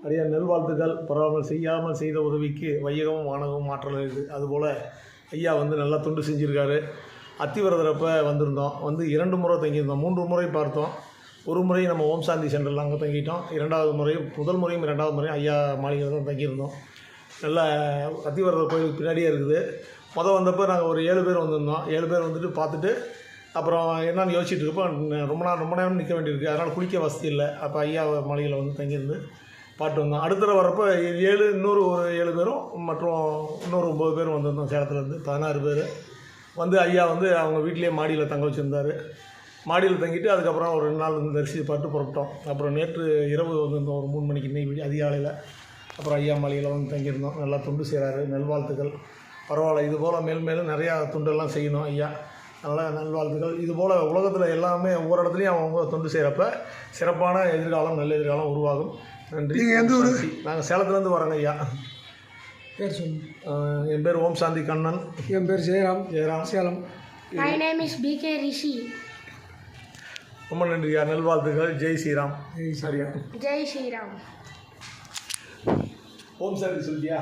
நிறைய நல்வாழ்த்துக்கள். பரவாயில்ல, செய்யாமல் செய்த உதவிக்கு வையகமும் வானகமும் ஆற்றல் இருக்குது. அதுபோல் ஐயா வந்து நல்லா தொண்டு செஞ்சுருக்காரு. அத்திவரதரப்போ வந்திருந்தோம். வந்து 2 முறை தங்கியிருந்தோம். 3 முறை பார்த்தோம். ஒரு முறை நம்ம ஓம் சாந்தி சென்டரில் அங்கே தங்கிட்டோம். 2வது முறையும், முதல் முறையும் 2வது முறையும் ஐயா மாளிகையில் தான் தங்கியிருந்தோம். நல்லா அத்திவரதர் கோயிலுக்கு பின்னாடியே இருக்குது. வந்தப்போ நாங்கள் ஒரு 7 பேர் வந்திருந்தோம். 7 பேர் வந்துட்டு பார்த்துட்டு அப்புறம் என்னென்னு யோசிச்சுட்டு இருப்போம். ரொம்ப நேரம் நிற்க வேண்டியிருக்கு. அதனால் குளிக்க வசதி இல்லை. அப்போ ஐயா மாளிகையில் வந்து தங்கியிருந்து பாட்டு வந்தோம். அடுத்த தடவை வரப்போ இன்னொரு ஒரு 7 பேரும் மற்றும் இன்னொரு 9 பேரும் வந்திருந்தோம். சேலத்துலேருந்து 16 பேர் வந்து ஐயா வந்து அவங்க வீட்டிலேயே மாடியில் தங்க வச்சுருந்தார். மாடியில் தங்கிட்டு அதுக்கப்புறம் ஒரு 2 நாள் வந்து தரிசித்து பார்த்து புறப்பட்டோம். அப்புறம் நேற்று இரவு வந்திருந்தோம் ஒரு 3 மணிக்கு, இன்னைக்கு அதிகாலையில். அப்புறம் ஐயா மாளிகையில் வந்து தங்கியிருந்தோம். நல்லா தொண்டு செய்கிறாரு. நல்வாழ்த்துக்கள். பரவாயில்ல, இதுபோல் மேலும் நிறையா தொண்டெல்லாம் செய்யணும் ஐயா. அதனால் நல்வாழ்த்துக்கள். இதுபோல் உலகத்தில் எல்லாமே ஒவ்வொரு இடத்துலையும் அவங்க தொண்டு செய்கிறப்ப சிறப்பான எதிர்காலம், நல்ல எதிர்காலம் உருவாகும். நன்றி. நீங்கள் எந்த ஊர்? நாங்கள் சேலத்துலேருந்து வரோங்க ஐயா. பேர் சொல்லுங்கள். என் பேர் ஓம் சாந்தி கண்ணன். என் பேர் Jayaram, Salem. My name is BK Rishi. ரொம்ப நன்றி ஐயா. நல்வாழ்த்துக்கள். ஜெய் ஸ்ரீராம். சரியா? Jai Shri Ram. ஓம் சாந்தி சொல்லியா?